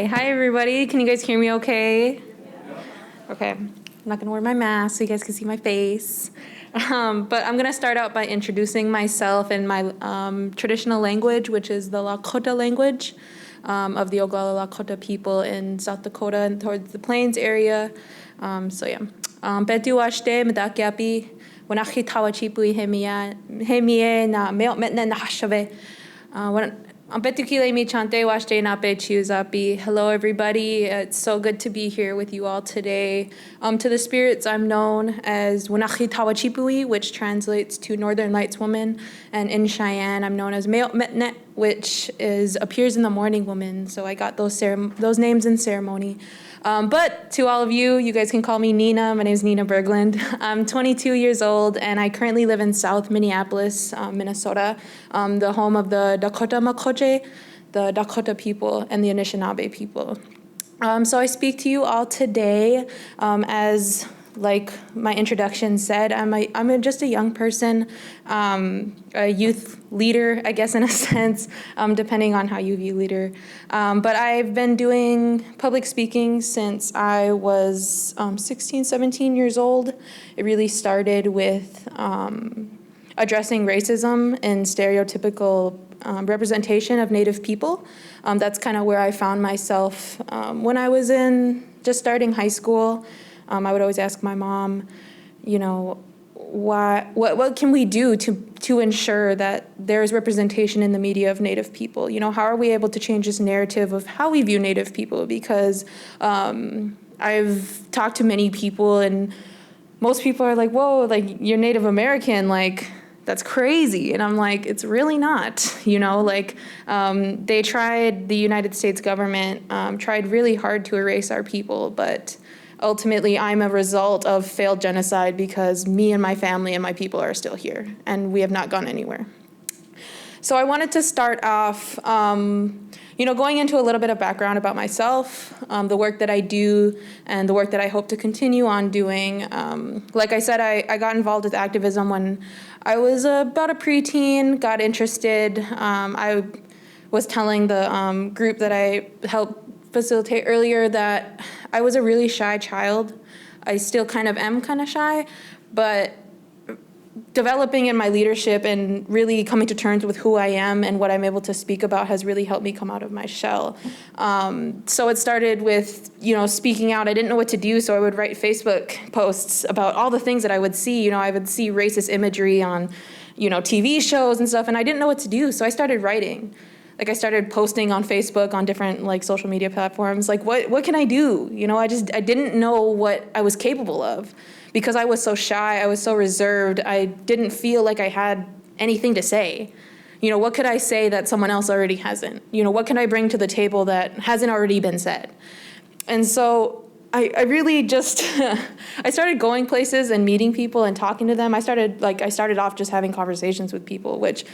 Hi everybody. Can you guys hear me okay? Okay. I'm not gonna wear my mask so you guys can see my face. But I'm gonna start out by introducing myself in my traditional language, which is the Lakota language of the Oglala Lakota people in South Dakota and towards the Plains area. Betu washte medakiapi wanachi tawachipui hemie na meot metne na hashave. Hello, everybody. It's so good to be here with you all today. To the spirits, I'm known as Wanachi Tawachipui, which translates to Northern Lights Woman. And in Cheyenne, I'm known as Meot Metnet, which appears in the morning woman. So I got those names in ceremony. But to all of you, you guys can call me Nina. My name is Nina Berglund. I'm 22 years old, and I currently live in South Minneapolis, Minnesota, the home of the Dakota Makoche, the Dakota people, and the Anishinaabe people. So I speak to you all today as, like my introduction said, I'm just a young person, a youth leader, I guess, in a sense, depending on how you view leader. But I've been doing public speaking since I was 16, 17 years old. It really started with addressing racism and stereotypical representation of Native people. That's kind of where I found myself when I was just starting high school. I would always ask my mom, what can we do to ensure that there is representation in the media of Native people? How are we able to change this narrative of how we view Native people? Because I've talked to many people, and most people are like, whoa, like, you're Native American, like, that's crazy. And I'm like, it's really not, they tried, the United States government tried really hard to erase our people, but ultimately, I'm a result of failed genocide because me and my family and my people are still here, and we have not gone anywhere. So I wanted to start off, going into a little bit of background about myself, the work that I do, and the work that I hope to continue on doing. Like I said, I got involved with activism when I was about a preteen, got interested. I was telling the group that I helped facilitate earlier that I was a really shy child. I still kind of am kind of shy, but developing in my leadership and really coming to terms with who I am and what I'm able to speak about has really helped me come out of my shell. So it started with, speaking out. I didn't know what to do, so I would write Facebook posts about all the things that I would see. I would see racist imagery on, TV shows and stuff, and I didn't know what to do, so I started writing. I started posting on Facebook, on different social media platforms. What can I do? I didn't know what I was capable of because I was so shy. I was so reserved. I didn't feel like I had anything to say. What could I say that someone else already hasn't? What can I bring to the table that hasn't already been said? And so I really just, I started going places and meeting people and talking to them. I started off just having conversations with people, which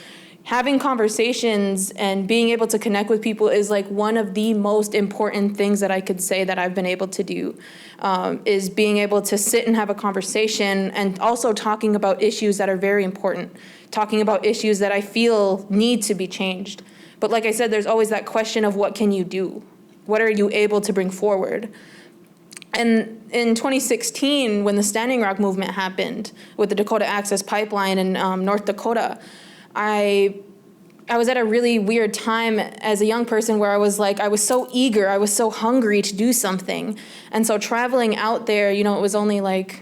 having conversations and being able to connect with people is one of the most important things that I could say that I've been able to do, is being able to sit and have a conversation and also talking about issues that are very important, talking about issues that I feel need to be changed. But like I said, there's always that question of what can you do? What are you able to bring forward? And in 2016, when the Standing Rock movement happened with the Dakota Access Pipeline in North Dakota, I was at a really weird time as a young person where I was so eager, I was so hungry to do something. And so traveling out there, it was only I'd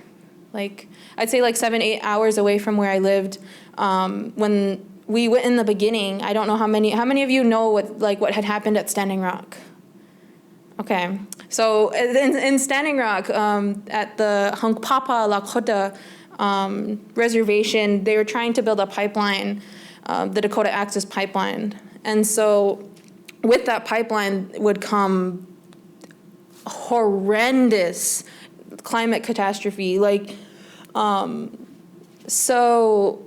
say 7-8 hours away from where I lived. When we went in the beginning, I don't know how many of you know what had happened at Standing Rock? Okay, so in Standing Rock, at the Hunkpapa Lakota reservation, they were trying to build a pipeline, the Dakota Access Pipeline. And so with that pipeline would come horrendous climate catastrophe. So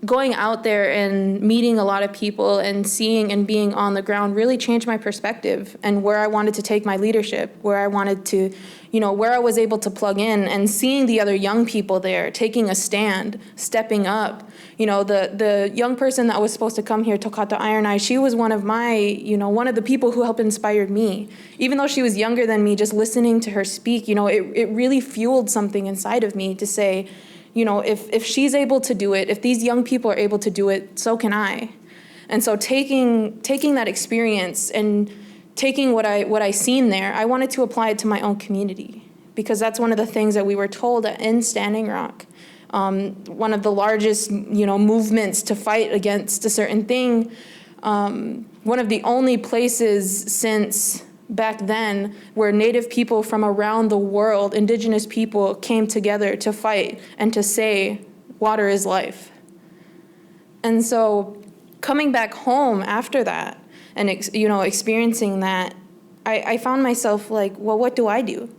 going out there and meeting a lot of people and seeing and being on the ground really changed my perspective and where I wanted to take my leadership, where I wanted to, where I was able to plug in, and seeing the other young people there taking a stand, stepping up. The young person that was supposed to come here, Tokata Iron Eye, she was one of one of the people who helped inspire me. Even though she was younger than me, just listening to her speak, it really fueled something inside of me to say, if she's able to do it, if these young people are able to do it, so can I. And so taking that experience and taking what I seen there, I wanted to apply it to my own community, because that's one of the things that we were told in Standing Rock. One of the largest, movements to fight against a certain thing. One of the only places since back then where Native people from around the world, indigenous people, came together to fight and to say, water is life. And so coming back home after that and, experiencing that, I found myself like, well, what do I do?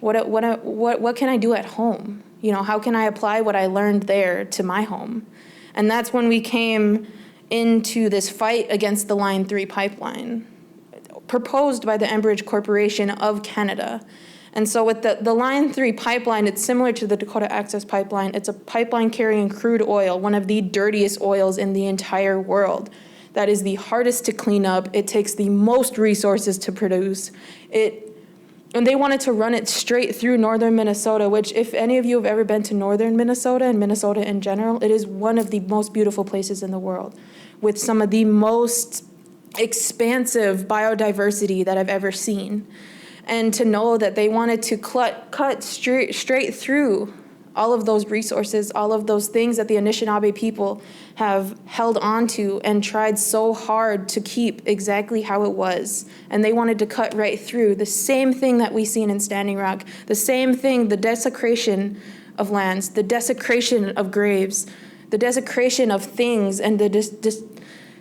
What can I do at home? How can I apply what I learned there to my home? And that's when we came into this fight against the Line 3 pipeline, proposed by the Enbridge Corporation of Canada. And so with the Line 3 pipeline, it's similar to the Dakota Access Pipeline. It's a pipeline carrying crude oil, one of the dirtiest oils in the entire world. That is the hardest to clean up. It takes the most resources to produce. And they wanted to run it straight through northern Minnesota, which, if any of you have ever been to northern Minnesota and Minnesota in general, it is one of the most beautiful places in the world, with some of the most expansive biodiversity that I've ever seen. And to know that they wanted to cut straight through all of those resources, all of those things that the Anishinaabe people have held on to and tried so hard to keep exactly how it was. And they wanted to cut right through the same thing that we seen in Standing Rock, the same thing, the desecration of lands, the desecration of graves, the desecration of things, and the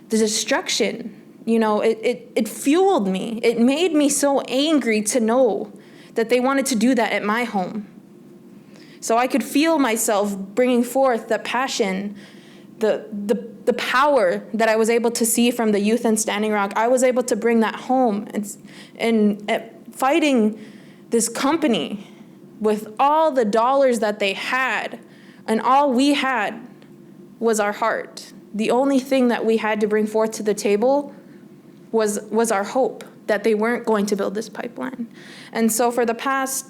destruction. It fueled me. It made me so angry to know that they wanted to do that at my home. So I could feel myself bringing forth the passion, the power that I was able to see from the youth in Standing Rock. I was able to bring that home and fighting this company with all the dollars that they had, and all we had was our heart. The only thing that we had to bring forth to the table was our hope that they weren't going to build this pipeline. And so for the past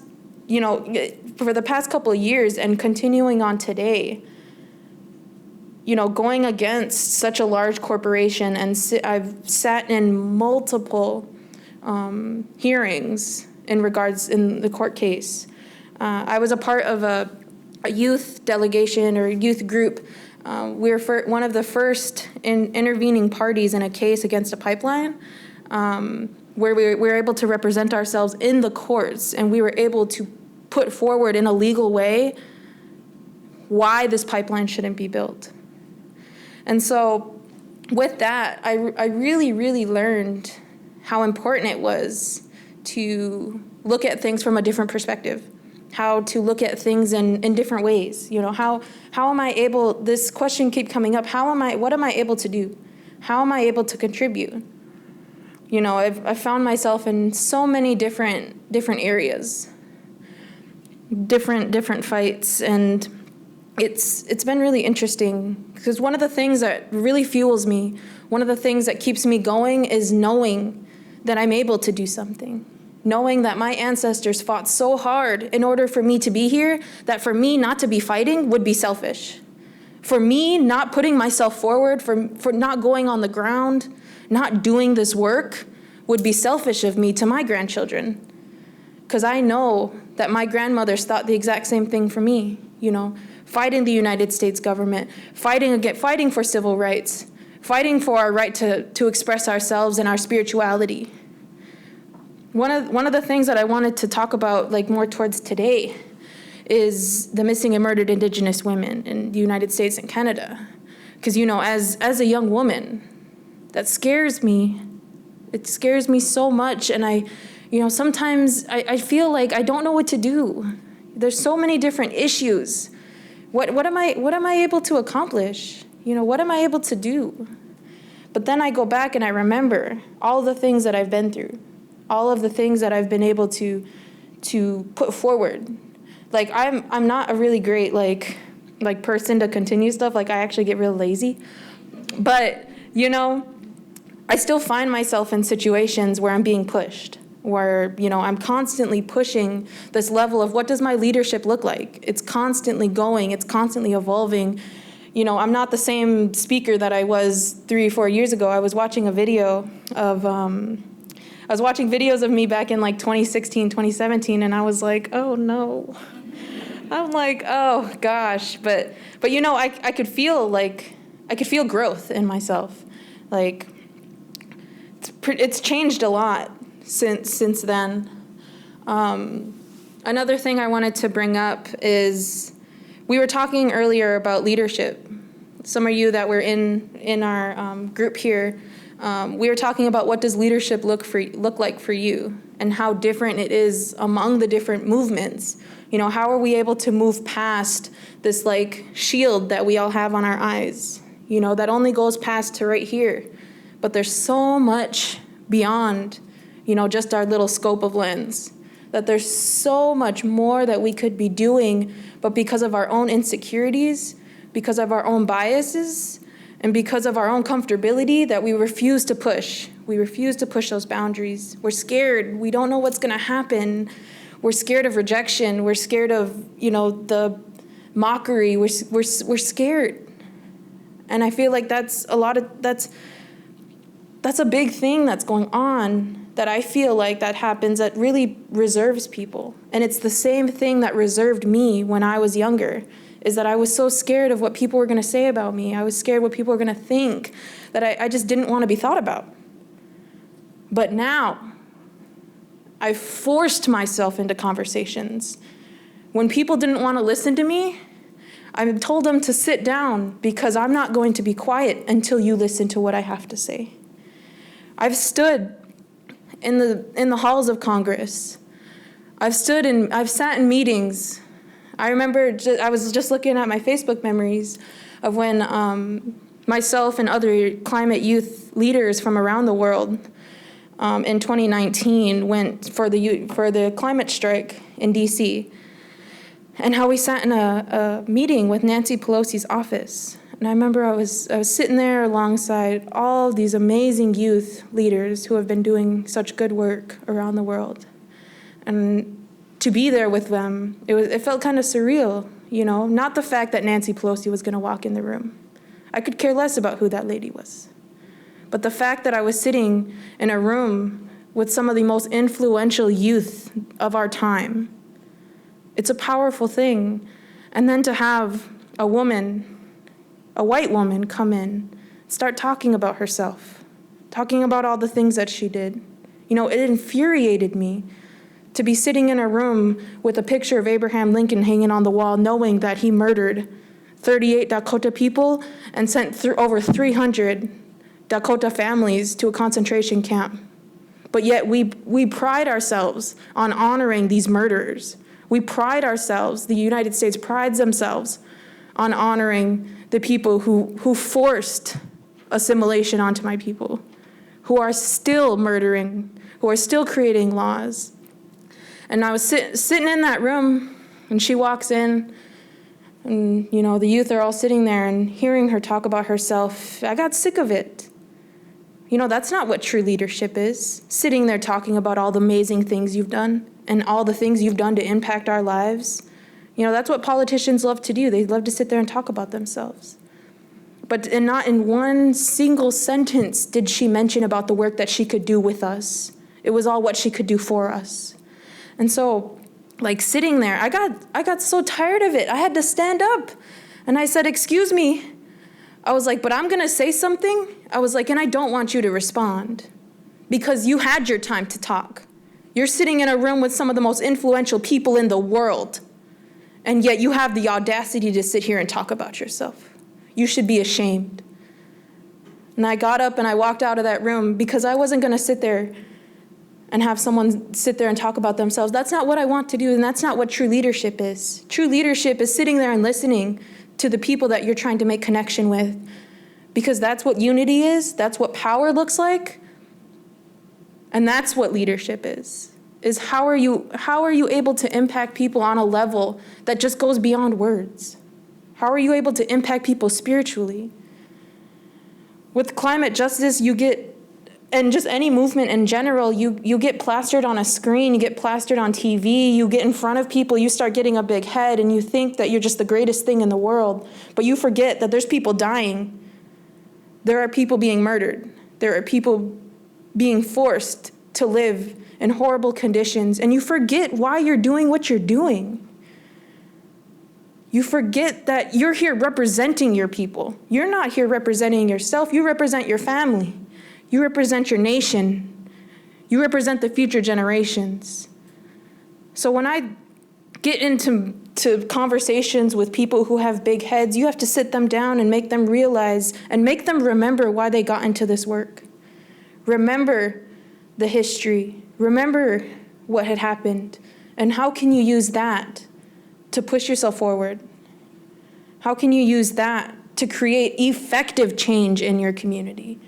couple of years and continuing on today, going against such a large corporation, and I've sat in multiple hearings in the court case. I was a part of a youth delegation or youth group. We were one of the first intervening parties in a case against a pipeline, where we were able to represent ourselves in the courts, and we were able to put forward in a legal way why this pipeline shouldn't be built. And so with that, I really, really learned how important it was to look at things from a different perspective, how to look at things in different ways. How am I able, this question keep coming up, what am I able to do? How am I able to contribute? I've found myself in so many different areas, different fights, and it's been really interesting, because one of the things that really fuels me, one of the things that keeps me going, is knowing that I'm able to do something. Knowing that my ancestors fought so hard in order for me to be here, that for me not to be fighting would be selfish. For me not putting myself forward, for not going on the ground, not doing this work, would be selfish of me to my grandchildren. Because I know that my grandmothers thought the exact same thing for me, fighting the United States government, fighting for civil rights, fighting for our right to express ourselves and our spirituality. One of the things that I wanted to talk about, more towards today, is the missing and murdered Indigenous women in the United States and Canada. Because, as a young woman, that scares me. It scares me so much, and sometimes I feel like I don't know what to do. There's so many different issues. What am I able to accomplish? What am I able to do? But then I go back and I remember all the things that I've been through, all of the things that I've been able to put forward. Like, I'm not a really great like person to continue stuff. Like, I actually get real lazy. But, I still find myself in situations where I'm being pushed, where, I'm constantly pushing this level of what does my leadership look like? It's constantly going, it's constantly evolving. I'm not the same speaker that I was 3 or 4 years ago. I was watching a video of, I was watching videos of me back in like 2016, 2017, and I was like, oh no. I'm like, oh gosh. But I could feel growth in myself. Like, it's changed a lot since then. Another thing I wanted to bring up is we were talking earlier about leadership. Some of you that were in our group here, we were talking about what does leadership look like for you and how different it is among the different movements. How are we able to move past this like shield that we all have on our eyes, that only goes past to right here. But there's so much beyond, just our little scope of lens, that there's so much more that we could be doing, but because of our own insecurities, because of our own biases, and because of our own comfortability, that we refuse to push. We refuse to push those boundaries. We're scared. We don't know what's going to happen. We're scared of rejection. We're scared of, the mockery. We're scared. And I feel like that's a big thing that's going on, that I feel like that happens, that really reserves people. And it's the same thing that reserved me when I was younger, is that I was so scared of what people were going to say about me. I was scared what people were going to think, that I just didn't want to be thought about. But now, I forced myself into conversations. When people didn't want to listen to me, I told them to sit down because I'm not going to be quiet until you listen to what I have to say. I've stood in the halls of Congress. I've sat in meetings. I remember I was just looking at my Facebook memories of when myself and other climate youth leaders from around the world in 2019 went for the climate strike in DC, and how we sat in a meeting with Nancy Pelosi's office. And I remember I was sitting there alongside all these amazing youth leaders who have been doing such good work around the world. And to be there with them, it felt kind of surreal, not the fact that Nancy Pelosi was going to walk in the room. I could care less about who that lady was. But the fact that I was sitting in a room with some of the most influential youth of our time, it's a powerful thing. And then to have a white woman come in, start talking about herself, talking about all the things that she did. It infuriated me to be sitting in a room with a picture of Abraham Lincoln hanging on the wall, knowing that he murdered 38 Dakota people and sent over 300 Dakota families to a concentration camp. But yet we pride ourselves on honoring these murderers. We pride ourselves, the United States prides themselves on honoring the people who forced assimilation onto my people, who are still murdering, who are still creating laws. And I was sitting in that room, and she walks in, and the youth are all sitting there, and hearing her talk about herself, I got sick of it. That's not what true leadership is, sitting there talking about all the amazing things you've done and all the things you've done to impact our lives. That's what politicians love to do. They love to sit there and talk about themselves. But not in one single sentence did she mention about the work that she could do with us. It was all what she could do for us. And so, sitting there, I got so tired of it. I had to stand up. And I said, "Excuse me." I was like, "But I'm going to say something." I was like, "And I don't want you to respond because you had your time to talk. You're sitting in a room with some of the most influential people in the world. And yet you have the audacity to sit here and talk about yourself. You should be ashamed." And I got up and I walked out of that room because I wasn't going to sit there and have someone sit there and talk about themselves. That's not what I want to do, and that's not what true leadership is. True leadership is sitting there and listening to the people that you're trying to make connection with, because that's what unity is, that's what power looks like, and that's what leadership is how are you able to impact people on a level that just goes beyond words? How are you able to impact people spiritually? With climate justice, and just any movement in general, you get plastered on a screen, you get plastered on TV, you get in front of people, you start getting a big head, and you think that you're just the greatest thing in the world, but you forget that there's people dying. There are people being murdered. There are people being forced to live in horrible conditions, and you forget why you're doing what you're doing. You forget that you're here representing your people. You're not here representing yourself. You represent your family. You represent your nation. You represent the future generations. So when I get into conversations with people who have big heads, you have to sit them down and make them realize and make them remember why they got into this work. Remember the history. Remember what had happened. And how can you use that to push yourself forward? How can you use that to create effective change in your community?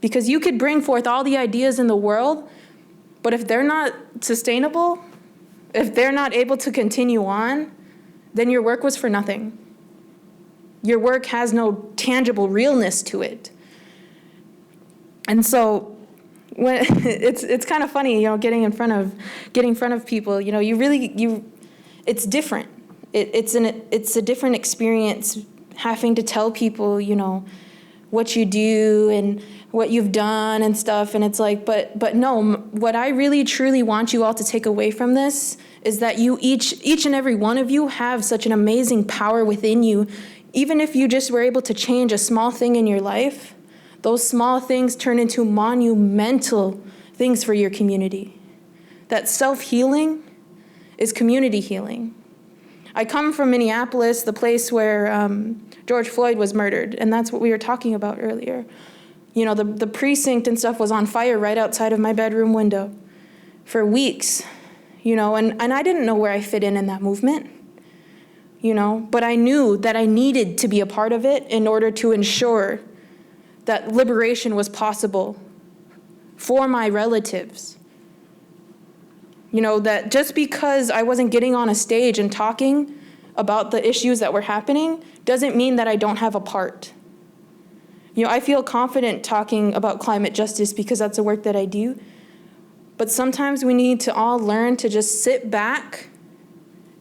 Because you could bring forth all the ideas in the world, but if they're not sustainable, if they're not able to continue on, then your work was for nothing. Your work has no tangible realness to it. And so when it's kind of funny, getting in front of people, it's different. It's a different experience having to tell people, what you do and what you've done and stuff. And it's like, but no, what I really truly want you all to take away from this is that you each and every one of you have such an amazing power within you. Even if you just were able to change a small thing in your life, those small things turn into monumental things for your community. That self-healing is community healing. I come from Minneapolis, the place where George Floyd was murdered, and that's what we were talking about earlier. The precinct and stuff was on fire right outside of my bedroom window for weeks, and I didn't know where I fit in that movement, but I knew that I needed to be a part of it in order to ensure that liberation was possible for my relatives. That just because I wasn't getting on a stage and talking about the issues that were happening doesn't mean that I don't have a part. I feel confident talking about climate justice because that's the work that I do. But sometimes we need to all learn to just sit back,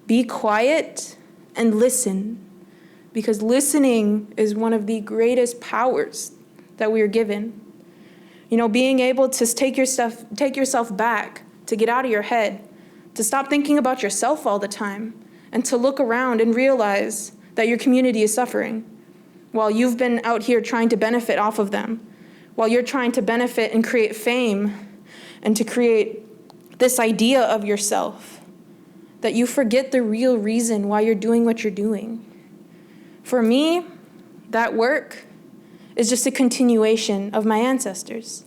be quiet, and listen. Because listening is one of the greatest powers that we are given. Being able to take yourself back, to get out of your head, to stop thinking about yourself all the time, and to look around and realize that your community is suffering while you've been out here trying to benefit off of them, while you're trying to benefit and create fame and to create this idea of yourself, that you forget the real reason why you're doing what you're doing. For me, that work is just a continuation of my ancestors,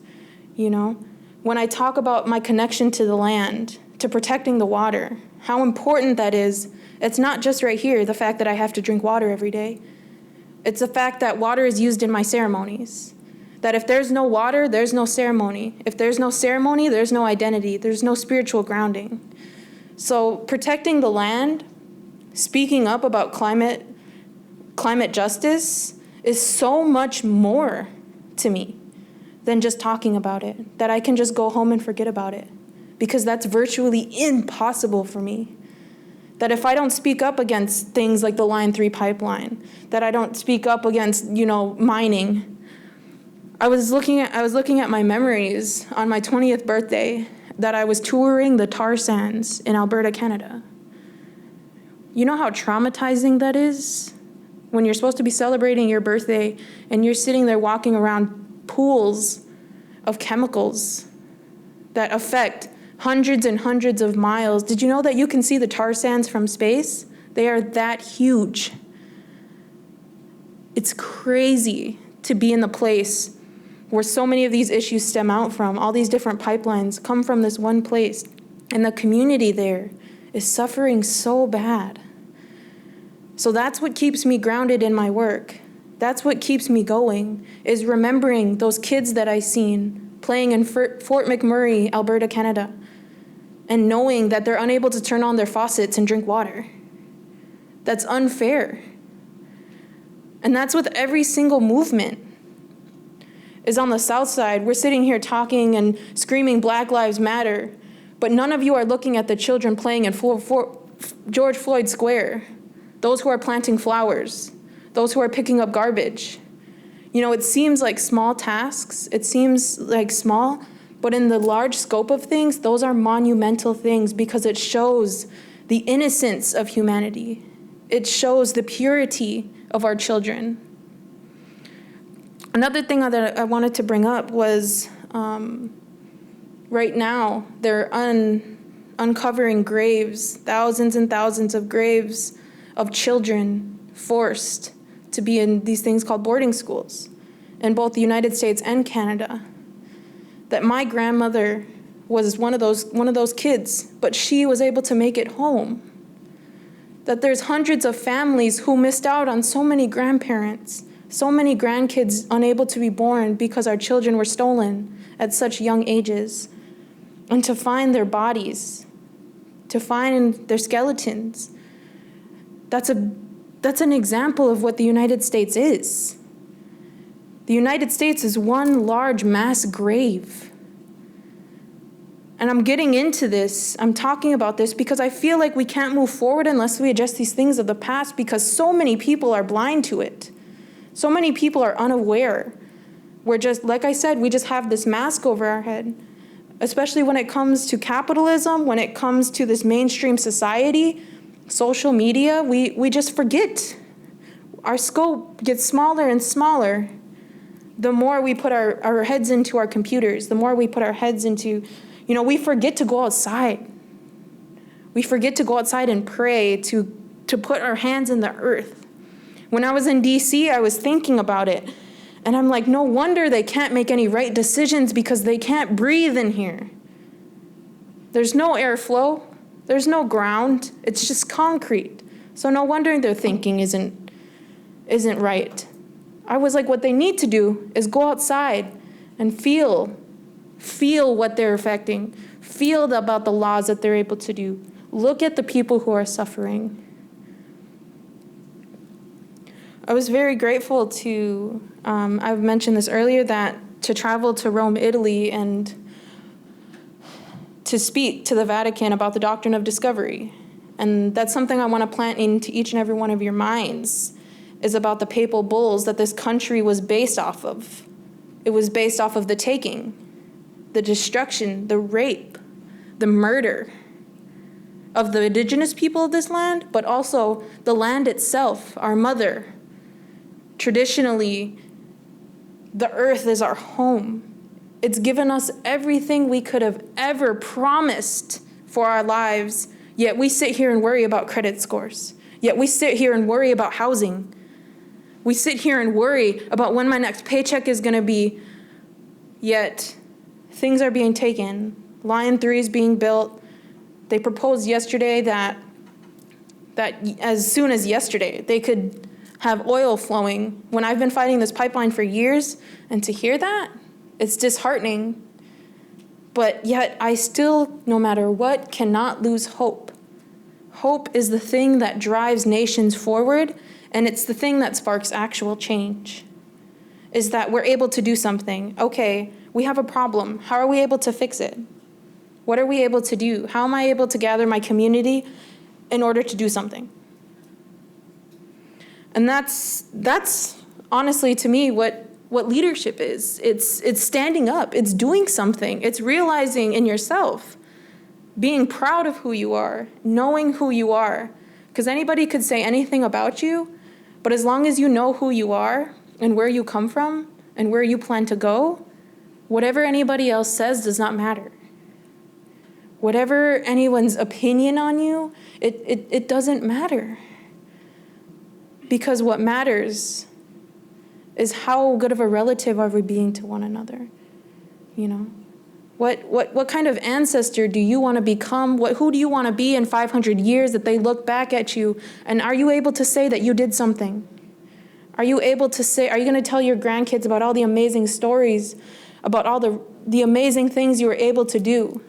When I talk about my connection to the land, to protecting the water, how important that is, it's not just right here, the fact that I have to drink water every day. It's the fact that water is used in my ceremonies. That if there's no water, there's no ceremony. If there's no ceremony, there's no identity. There's no spiritual grounding. So protecting the land, speaking up about climate justice is so much more to me than just talking about it, that I can just go home and forget about it, because that's virtually impossible for me. That if I don't speak up against things like the Line 3 pipeline, that I don't speak up against, mining. I was looking at my memories on my 20th birthday that I was touring the tar sands in Alberta, Canada. You know how traumatizing that is? When you're supposed to be celebrating your birthday and you're sitting there walking around pools of chemicals that affect hundreds and hundreds of miles. Did you know that you can see the tar sands from space? They are that huge. It's crazy to be in the place where so many of these issues stem out from. All these different pipelines come from this one place, and the community there is suffering so bad. So that's what keeps me grounded in my work. That's what keeps me going, is remembering those kids that I seen playing in Fort McMurray, Alberta, Canada, and knowing that they're unable to turn on their faucets and drink water. That's unfair. And that's with every single movement. Is on the South Side, we're sitting here talking and screaming Black Lives Matter, but none of you are looking at the children playing in George Floyd Square, those who are planting flowers, those who are picking up garbage. You know, it seems like small tasks, it seems like small, but in the large scope of things, those are monumental things because it shows the innocence of humanity. It shows the purity of our children. Another thing that I wanted to bring up was right now they're uncovering graves, thousands and thousands of graves of children forced to be in these things called boarding schools in both the United States and Canada. That my grandmother was one of those kids, but she was able to make it home. That there's hundreds of families who missed out on so many grandparents, so many grandkids unable to be born because our children were stolen at such young ages. And to find their bodies, to find their skeletons, that's an example of what the United States is. The United States is one large mass grave. And I'm getting into this, I'm talking about this because I feel like we can't move forward unless we address these things of the past because so many people are blind to it. So many people are unaware. We're just, like I said, we just have this mask over our head, especially when it comes to capitalism, when it comes to this mainstream society, social media, we just forget. Our scope gets smaller and smaller the more we put our heads into our computers, the more we put our heads into, we forget to go outside. We forget to go outside and pray, to put our hands in the earth. When I was in DC, I was thinking about it, and I'm like, no wonder they can't make any right decisions because they can't breathe in here. There's no airflow, there's no ground, it's just concrete. So no wonder their thinking isn't right. I was like, what they need to do is go outside and feel what they're affecting, feel about the laws that they're able to do. Look at the people who are suffering. I was very grateful to, I've mentioned this earlier, that to travel to Rome, Italy, and to speak to the Vatican about the doctrine of discovery. And that's something I want to plant into each and every one of your minds, is about the papal bulls that this country was based off of. It was based off of the taking, the destruction, the rape, the murder of the indigenous people of this land, but also the land itself, our mother. Traditionally, the earth is our home. It's given us everything we could have ever promised for our lives, yet we sit here and worry about credit scores. Yet we sit here and worry about housing. We sit here and worry about when my next paycheck is going to be, yet things are being taken. Line 3 is being built. They proposed yesterday that as soon as yesterday, they could have oil flowing when I've been fighting this pipeline for years, and to hear that, it's disheartening. But yet I still, no matter what, cannot lose hope. Hope is the thing that drives nations forward, and it's the thing that sparks actual change. Is that we're able to do something. Okay, we have a problem. How are we able to fix it? What are we able to do? How am I able to gather my community in order to do something? And that's honestly, to me, what leadership is. It's standing up. It's doing something. It's realizing in yourself, being proud of who you are, knowing who you are. Because anybody could say anything about you, but as long as you know who you are and where you come from and where you plan to go, whatever anybody else says does not matter. Whatever anyone's opinion on you, it doesn't matter. Because what matters is how good of a relative are we being to one another, What kind of ancestor do you want to become? Who do you want to be in 500 years that they look back at you? And are you able to say that you did something? Are you able to say, are you going to tell your grandkids about all the amazing stories, about all the amazing things you were able to do?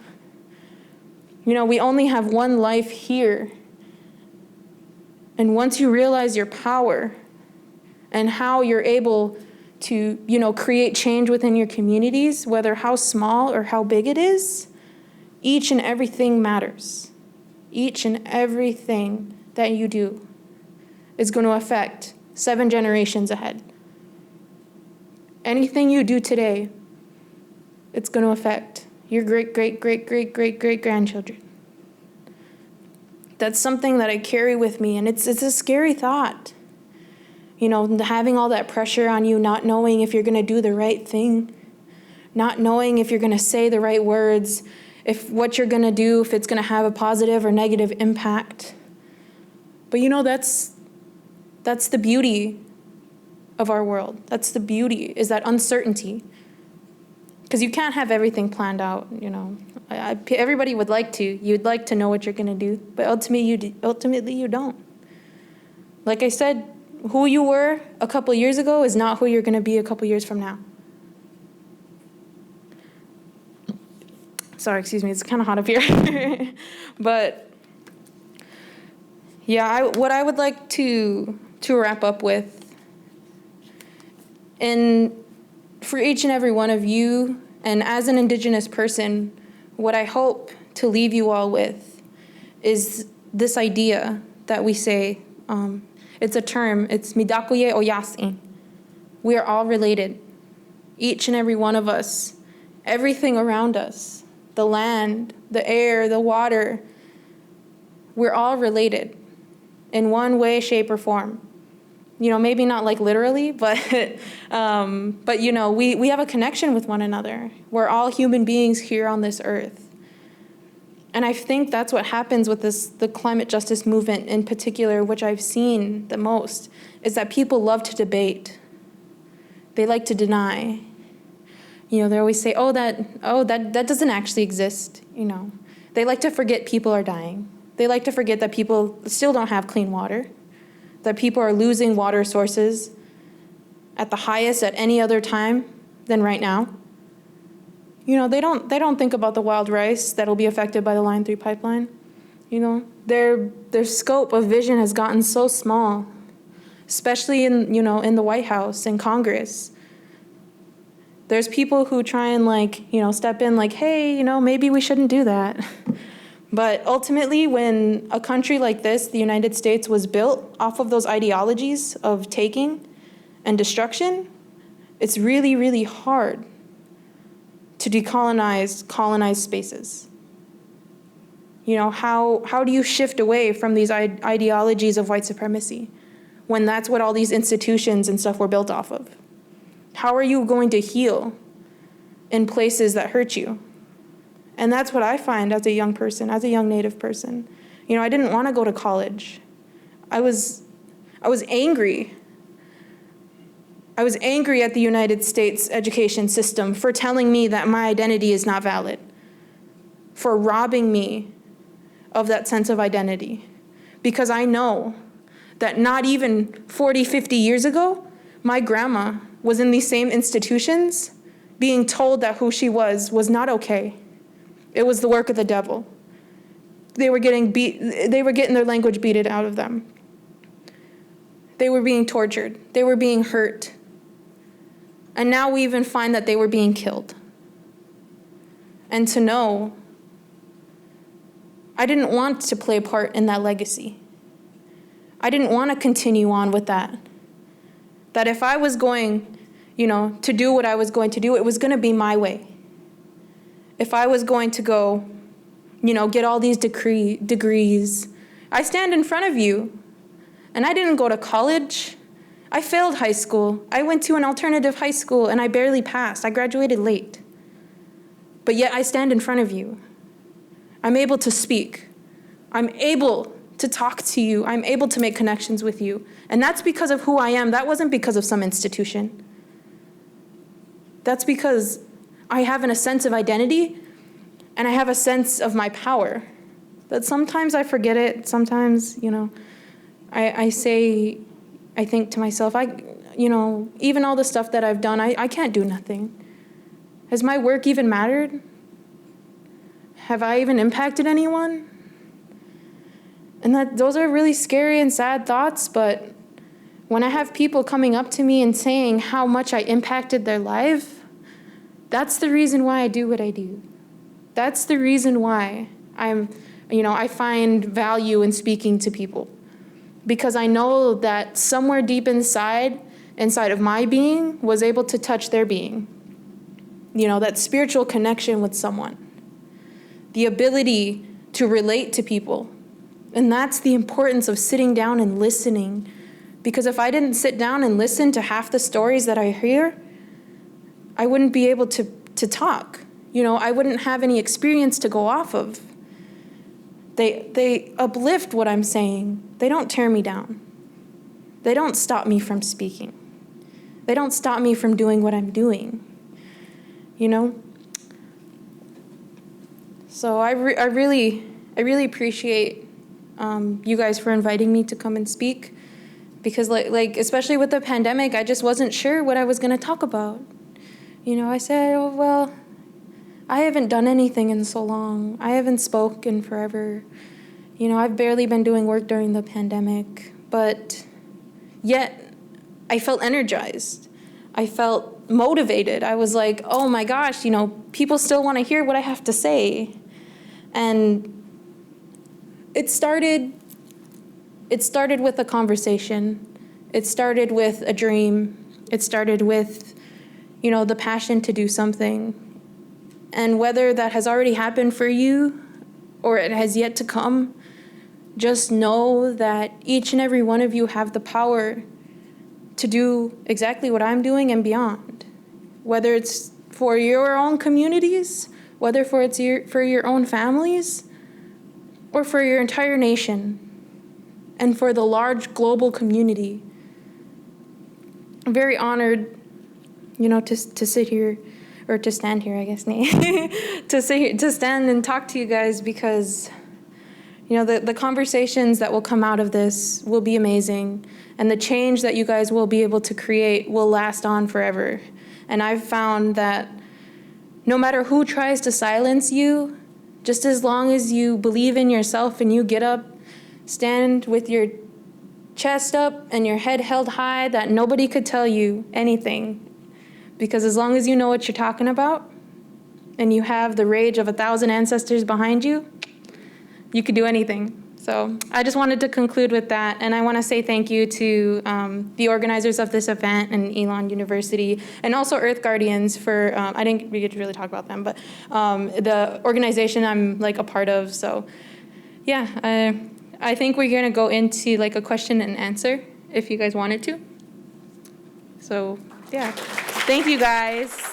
You know, we only have one life here. And once you realize your power and how you're able to, you know, create change within your communities, whether how small or how big it is, each and everything matters. Each and everything that you do is going to affect 7 generations ahead. Anything you do today, it's going to affect your great-great-great-great-great-great-grandchildren. That's something that I carry with me, and it's a scary thought. You know, having all that pressure on you, not knowing if you're going to do the right thing, not knowing if you're going to say the right words, if what you're going to do, if it's going to have a positive or negative impact. But you know, that's the beauty of our world. That's the beauty, is that uncertainty. Because you can't have everything planned out, you know. Everybody would like to. You'd like to know what you're going to do, but ultimately you don't. Like I said, who you were a couple years ago is not who you're going to be a couple years from now. Sorry, excuse me, it's kind of hot up here. But yeah, what I would like to wrap up with, and for each and every one of you, and as an Indigenous person, what I hope to leave you all with is this idea that we say, it's a term, it's midakuye o yasin. We are all related. Each and every one of us, everything around us, the land, the air, the water, we're all related in one way, shape, or form. You know, maybe not like literally, but you know, we have a connection with one another. We're all human beings here on this earth. And I think that's what happens with the climate justice movement in particular, which I've seen the most, is that people love to debate. They like to deny. You know, they always say, that doesn't actually exist, you know. They like to forget people are dying. They like to forget that people still don't have clean water, that people are losing water sources at the highest at any other time than right now. You know, they don't think about the wild rice that'll be affected by the Line 3 pipeline. You know, their scope of vision has gotten so small, especially in the White House and Congress. There's people who try and step in hey, maybe we shouldn't do that. But ultimately, when a country like this, the United States, was built off of those ideologies of taking and destruction, it's really, really hard to decolonize colonized spaces. You know, how do you shift away from these ideologies of white supremacy when that's what all these institutions and stuff were built off of? How are you going to heal in places that hurt you? And that's what I find as a young person, as a young Native person. You know, I didn't want to go to college. I was angry. I was angry at the United States education system for telling me that my identity is not valid, for robbing me of that sense of identity. Because I know that not even 40, 50 years ago, my grandma was in these same institutions being told that who she was not okay. It was the work of the devil. They were getting their language beaten out of them. They were being tortured. They were being hurt. And now we even find that they were being killed. And to know, I didn't want to play a part in that legacy. I didn't want to continue on with that. That if I was going, to do what I was going to do, it was going to be my way. If I was going to go, get all these degrees, I stand in front of you, and I didn't go to college. I failed high school. I went to an alternative high school, and I barely passed. I graduated late. But yet I stand in front of you. I'm able to speak. I'm able to talk to you. I'm able to make connections with you. And that's because of who I am. That wasn't because of some institution. That's because I have a sense of identity, and I have a sense of my power. That sometimes I forget it. Sometimes, I think to myself, even all the stuff that I've done, I can't do nothing. Has my work even mattered? Have I even impacted anyone? And those are really scary and sad thoughts, but when I have people coming up to me and saying how much I impacted their life, that's the reason why I do what I do. That's the reason why I find value in speaking to people. Because I know that somewhere deep inside of my being, was able to touch their being. That spiritual connection with someone. The ability to relate to people. And that's the importance of sitting down and listening. Because if I didn't sit down and listen to half the stories that I hear, I wouldn't be able to talk. I wouldn't have any experience to go off of. They uplift what I'm saying. They don't tear me down. They don't stop me from speaking. They don't stop me from doing what I'm doing. So I really appreciate you guys for inviting me to come and speak, because like especially with the pandemic, I just wasn't sure what I was going to talk about. I said, oh, well, I haven't done anything in so long. I haven't spoken forever. I've barely been doing work during the pandemic, but yet I felt energized. I felt motivated. I was like, oh my gosh, people still want to hear what I have to say. And it started with a conversation. It started with a dream. It started with, the passion to do something. And whether that has already happened for you or it has yet to come, just know that each and every one of you have the power to do exactly what I'm doing and beyond. Whether it's for your own communities, whether for your own families, or for your entire nation, and for the large global community. I'm very honored, to sit here, or to stand here, I guess, to stand and talk to you guys, because, the conversations that will come out of this will be amazing, and the change that you guys will be able to create will last on forever. And I've found that no matter who tries to silence you, just as long as you believe in yourself and you get up, stand with your chest up and your head held high, that nobody could tell you anything. Because as long as you know what you're talking about and you have the rage of 1,000 ancestors behind you, you could do anything. So I just wanted to conclude with that. And I want to say thank you to the organizers of this event and Elon University, and also Earth Guardians for, I didn't get to really talk about them, but the organization I'm a part of. So yeah, I think we're going to go into a question and answer if you guys wanted to. So yeah, thank you guys.